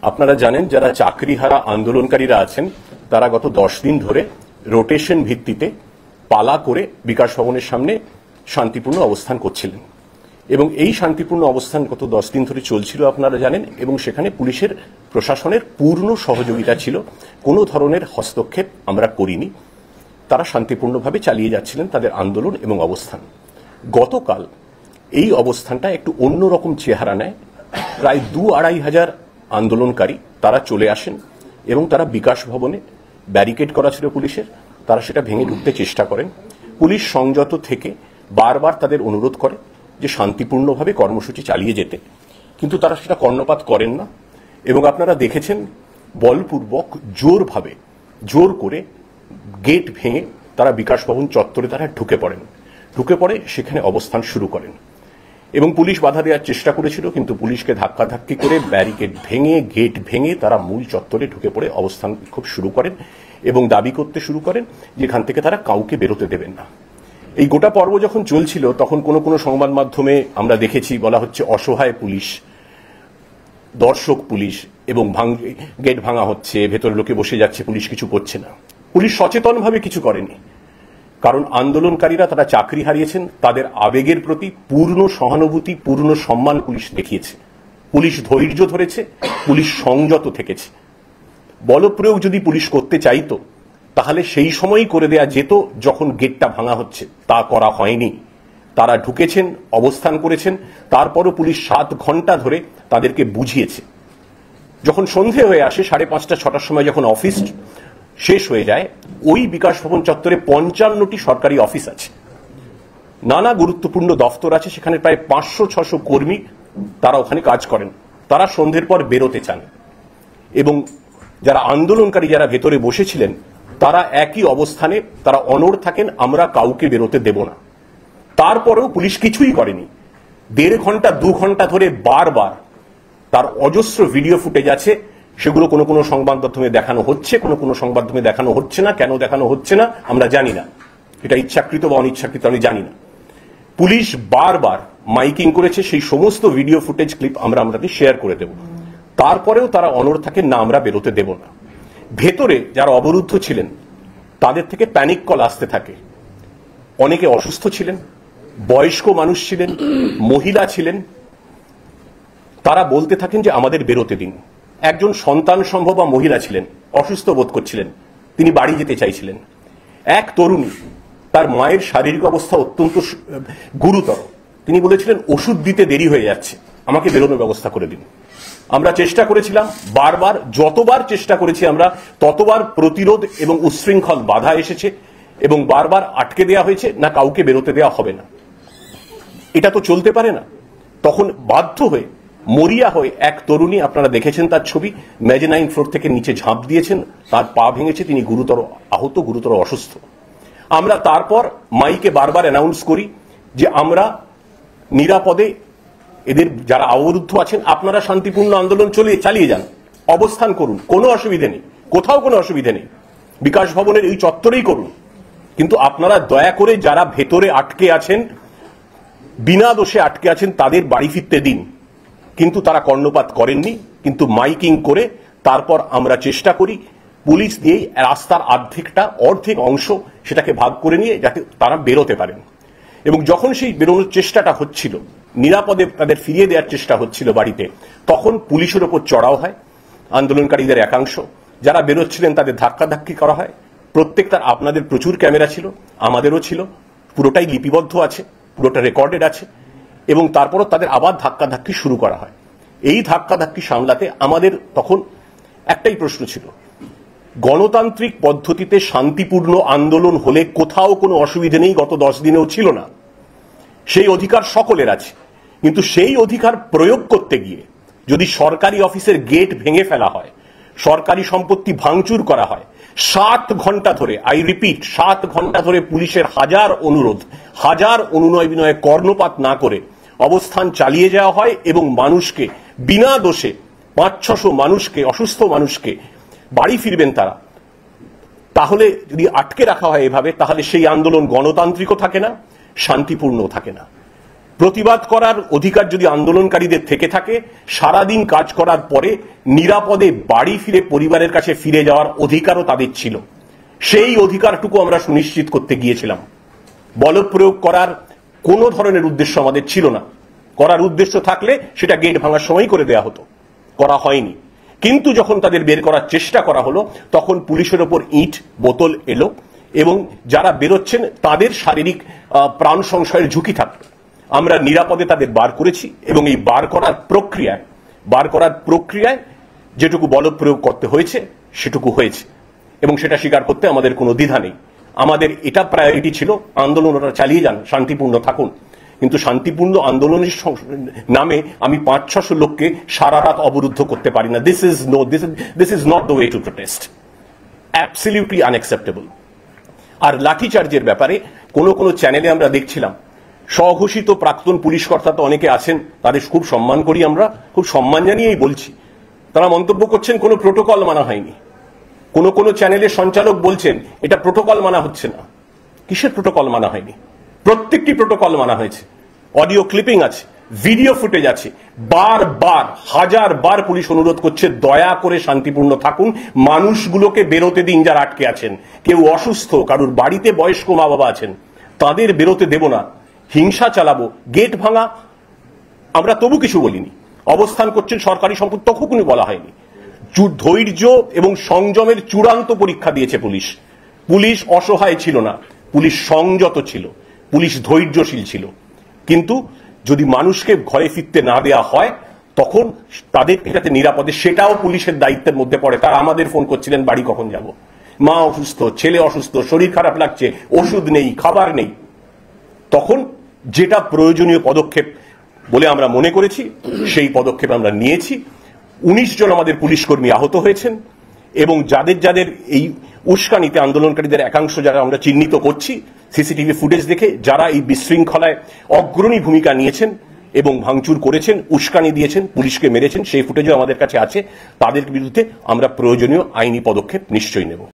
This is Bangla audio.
আপনারা জানেন যারা চাকরিহারা আন্দোলনকারীরা আছেন তারা গত 10 দিন ধরে রোটেশন ভিত্তিতে পালা করে বিকাশ ভবনের সামনে শান্তিপূর্ণ অবস্থান করছিলেন এবং এই শান্তিপূর্ণ অবস্থান গত 10 দিন ধরে চলছিল আপনারা জানেন এবং সেখানে পুলিশের প্রশাসনের পূর্ণ সহযোগিতা ছিল। কোনো ধরনের হস্তক্ষেপ আমরা করিনি, তারা শান্তিপূর্ণভাবে চালিয়ে যাচ্ছিলেন তাদের আন্দোলন এবং অবস্থান। গতকাল এই অবস্থানটা একটু অন্যরকম চেহারা নেয়। প্রায় 2-2.5 হাজার আন্দোলনকারী তারা চলে আসেন এবং তারা বিকাশ ভবনে ব্যারিকেড করা ছিল পুলিশের, তারা সেটা ভেঙে ঢুকতে চেষ্টা করেন। পুলিশ সংযত থেকে বারবার তাদের অনুরোধ করে যে শান্তিপূর্ণভাবে কর্মসূচি চালিয়ে যেতে, কিন্তু তারা সেটা কর্ণপাত করেন না এবং আপনারা দেখেছেন বলপূর্বক জোর করে গেট ভেঙে তারা বিকাশ ভবন চত্বরে তারা ঢুকে পড়ে সেখানে অবস্থান শুরু করেন এবং পুলিশ বাধা দেওয়ার চেষ্টা করেছিল, কিন্তু পুলিশকে ধাক্কাধাক্কি করে ব্যারিকেড ভেঙে গেট ভেঙে তারা মূল চত্বরে ঢুকে পড়ে অবস্থান বিক্ষোভ শুরু করেন এবং দাবি করতে শুরু করেন যেখান থেকে তারা কাউকে বেরোতে দেবেন না। এই গোটা পর্ব যখন চলছিল তখন কোনো সংবাদ মাধ্যমে আমরা দেখেছি বলা হচ্ছে অসহায় পুলিশ, দর্শক পুলিশ এবং গেট ভাঙা হচ্ছে, ভেতরে লোকে বসে যাচ্ছে, পুলিশ কিছু করছে না। পুলিশ সচেতনভাবে কিছু করেনি, কারণ আন্দোলনকারীরা তারা চাকরি হারিয়েছেন, তাদের আবেগের প্রতি পূর্ণ সহানুভূতি পূর্ণ সম্মান পুলিশ দেখিয়েছে। পুলিশ ধৈর্য ধরেছে, পুলিশ সংযত থেকেছে। বলপ্রয়োগ যদি পুলিশ করতে চাইতো তাহলে সেই সময়ই করে দেয়া যেত যখন গেটটা ভাঙা হচ্ছে, তা করা হয়নি। তারা ঢুকেছেন, অবস্থান করেছেন, তারপরও পুলিশ 7 ঘন্টা ধরে তাদেরকে বুঝিয়েছে। যখন সন্ধে হয়ে আসে 5:30-6টার সময় যখন অফিস শেষ হয়ে যায়, ওই বিকাশ ভবন চত্বরে 55টি সরকারি অফিস আছে, নানা গুরুত্বপূর্ণ দফতর আছে, সেখানে প্রায় 500-600 কর্মী তারা ওখানে কাজ করেন। তারা সন্ধ্যের পর বেরোতে চান এবং যারা আন্দোলনকারী যারা ভেতরে বসেছিলেন তারা একই অবস্থানে তারা অনড় থাকেন, আমরা কাউকে বেরোতে দেব না। তারপরেও পুলিশ কিছুই করেনি। 1.5 ঘন্টা 2 ঘন্টা ধরে বারবার তার অজস্র ভিডিও ফুটেজ আছে, সেগুলো কোনো সংবাদ মাধ্যমে দেখানো হচ্ছে, কোনো সংবাদ মাধ্যমে দেখানো হচ্ছে না। কেন দেখানো হচ্ছে না আমরা জানি না, এটা ইচ্ছাকৃত বা অনিচ্ছাকৃত আমি জানি না। পুলিশ বারবার মাইকিং করেছে, সেই সমস্ত ভিডিও ফুটেজ ক্লিপ আমরা আপনাদের শেয়ার করে দেব। তারপরেও তারা অনড় থাকেন না, আমরা বেরোতে দেব না। ভেতরে যারা অবরুদ্ধ ছিলেন তাদের থেকে প্যানিক কল আসতে থাকে। অনেকে অসুস্থ ছিলেন, বয়স্ক মানুষ ছিলেন, মহিলা ছিলেন, তারা বলতে থাকেন যে আমাদের বেরোতে দিন। একজন সন্তান সম্ভব বা মহিলা ছিলেন, অসুস্থ বোধ করছিলেন, তিনি বাড়ি যেতে চাইছিলেন। এক তরুণী, তার মায়ের শারীরিক অবস্থা অত্যন্ত গুরুতর, তিনি বলেছিলেন ওষুধ দিতে দেরি হয়ে যাচ্ছে, আমাকে বেরোনোর ব্যবস্থা করে দিন। আমরা চেষ্টা করেছিলাম বারবার, যতবার চেষ্টা করেছি আমরা ততবার প্রতিরোধ এবং উচ্ছৃঙ্খল বাধা এসেছে এবং বারবার আটকে দেওয়া হয়েছে, না কাউকে বেরোতে দেওয়া হবে না। এটা তো চলতে পারে না। তখন বাধ্য হয়ে মরিয়া হয়ে এক তরুণী, আপনারা দেখেছেন তার ছবি, মেজেনাইন ফ্লোর থেকে নিচে ঝাঁপ দিয়েছেন, তার পা ভেঙেছে, তিনি গুরুতর আহত, গুরুতর অসুস্থ। আমরা তারপর মাইকে বারবার অ্যানাউন্স করি যে আমরা নিরাপদে এদের যারা অবরুদ্ধ আছেন আপনারা শান্তিপূর্ণ আন্দোলন চালিয়ে যান, অবস্থান করুন, কোনো অসুবিধে নেই, কোথাও কোনো অসুবিধে নেই, বিকাশ ভবনের এই চত্বরেই করুন। কিন্তু আপনারা দয়া করে যারা ভেতরে আটকে আছেন, বিনা দোষে আটকে আছেন, তাদের বাড়ি ফিরতে দিন। কিন্তু তারা কর্ণপাত করেননি, কিন্তু মাইকিং করে তারপর আমরা চেষ্টা করি পুলিশ দিয়ে রাস্তার অর্ধেক অংশ সেটাকে ভাগ করে নিয়ে যাতে তারা বেরোতে পারেন। এবং যখন সেই বেরোনোর চেষ্টাটা হচ্ছিল, নিরাপদে তাদের ফিরিয়ে দেওয়ার চেষ্টা হচ্ছিল বাড়িতে, তখন পুলিশের ওপর চড়াও হয় আন্দোলনকারীদের একাংশ। যারা বেরোচ্ছিলেন তাদের ধাক্কাধাক্কি করা হয়। প্রত্যেকটার আপনাদের প্রচুর ক্যামেরা ছিল, আমাদেরও ছিল, পুরোটাই লিপিবদ্ধ আছে, পুরোটা রেকর্ডেড আছে। এবং তারপরও তাদের আবার ধাক্কাধাক্কি শুরু করা হয়। এই ধাক্কাধাক্কি সামলাতে আমাদের তখন একটাই প্রশ্ন ছিল, গণতান্ত্রিক পদ্ধতিতে শান্তিপূর্ণ আন্দোলন হলে কোথাও কোনো অসুবিধে নেই, গত 10 দিনেও ছিল না, সেই অধিকার সকলের আছে। কিন্তু সেই অধিকার প্রয়োগ করতে গিয়ে যদি সরকারি অফিসের গেট ভেঙে ফেলা হয়, সরকারি সম্পত্তি ভাঙচুর করা হয়, 7 ঘন্টা ধরে, আই রিপিট 7 ঘন্টা ধরে পুলিশের হাজার অনুনয় বিনয়ে কর্ণপাত না করে অবস্থান চালিয়ে যাওয়া হয় এবং মানুষকে বিনা দোষে 500-600 মানুষকে, অসুস্থ মানুষকে বাড়ি ফিরবেন তারা, তাহলে যদি আটকে রাখা হয় এভাবে, তাহলে সেই আন্দোলন গণতান্ত্রিকও থাকে না, শান্তিপূর্ণও থাকে না। প্রতিবাদ করার অধিকার যদি আন্দোলনকারীদের থেকে থাকে, সারাদিন কাজ করার পরে নিরাপদে বাড়ি ফিরে পরিবারের কাছে ফিরে যাওয়ার অধিকারও তাদের ছিল। সেই অধিকারটুকু আমরা সুনিশ্চিত করতে গিয়েছিলাম। বলপ্রয়োগ করার কোনো ধরনের উদ্দেশ্য আমাদের ছিল না। করার উদ্দেশ্য থাকলে সেটা গেট ভাঙার সময় করে দেয়া হতো, করা হয়নি। কিন্তু যখন তাদের বের করার চেষ্টা করা হলো, তখন পুলিশের ওপর ইট বোতল এলো এবং যারা বেরোচ্ছেন তাদের শারীরিক প্রাণ সংশয়ের ঝুঁকি থাকতো। আমরা নিরাপদে তাদের বার করেছি এবং এই বার করার প্রক্রিয়ায় যেটুকু বলপ্রয়োগ করতে হয়েছে সেটুকু হয়েছে এবং সেটা স্বীকার করতে আমাদের কোনো দ্বিধা নেই। আমাদের এটা প্রায়োরিটি ছিল, আন্দোলন ওরা চালিয়ে যান, শান্তিপূর্ণ থাকুন। কিন্তু শান্তিপূর্ণ আন্দোলনের নামে আমি 500-600 লোককে সারা রাত অবরুদ্ধ করতে পারি না। This is not the way to protest, absolutely unacceptable. আর লাঠিচার্জের ব্যাপারে কোন চ্যানেলে আমরা দেখছিলাম, স্বঘোষিত প্রাক্তন পুলিশ কর্তা তো অনেকে আছেন, তাদের খুব সম্মান করি, আমরা খুব সম্মান জানিয়েই বলছি। তারা মন্তব্য করছেন কোনো প্রোটোকল মানা হয়নি। কোন চ্যানেলের সঞ্চালক বলছেন এটা প্রোটোকল মানা হচ্ছে না। কিসের প্রোটোকল মানা হয়নি? প্রত্যেকটি প্রোটোকল মানা হয়েছে। অডিও ক্লিপিং আছে, ভিডিও ফুটেজ আছে। বারবার, হাজারবার পুলিশ অনুরোধ করছে দয়া করে শান্তিপূর্ণ থাকুন, মানুষগুলোকে বেরোতে দিন যারা আটকে আছেন। কেউ অসুস্থ, কারুর বাড়িতে বয়স্ক মা বাবা আছেন, তাদের বেরোতে দেব না, হিংসা চালাবো, গেট ভাঙা আমরা তবু কিছু বলিনি। অবস্থান করছেন সরকারি সম্পদ, তখনই বলা হয়নি। ধৈর্য এবং সংযমের চূড়ান্ত পরীক্ষা দিয়েছে পুলিশ। পুলিশ অসহায় ছিল না, পুলিশ সংযত ছিল, পুলিশ ধৈর্যশীল ছিল। কিন্তু যদি মানুষকে ঘরে ফিরতে না দেয়া হয়, তখন তাদের যাতে নিরাপদে, সেটাও পুলিশের দায়িত্বের মধ্যে পড়ে। তারা আমাদের ফোন করছিলেন বাড়ি কখন যাব, মা অসুস্থ, ছেলে অসুস্থ, শরীর খারাপ লাগছে, ওষুধ নেই, খাবার নেই। তখন যেটা প্রয়োজনীয় পদক্ষেপ বলে আমরা মনে করেছি, সেই পদক্ষেপ আমরা নিয়েছি। 19 জন আমাদের পুলিশ কর্মী আহত হয়েছেন এবং যাদের এই উস্কানিতে আন্দোলনকারীদের একাংশ যারা আমরা চিহ্নিত করছি সিসিটিভি ফুটেজ দেখে, যারা এই বিশৃঙ্খলায় অগ্রণী ভূমিকা নিয়েছেন এবং ভাঙচুর করেছেন, উস্কানি দিয়েছেন, পুলিশকে মেরেছেন, সেই ফুটেজও আমাদের কাছে আছে। তাদের বিরুদ্ধে আমরা প্রয়োজনীয় আইনি পদক্ষেপ নিশ্চয়ই নেব।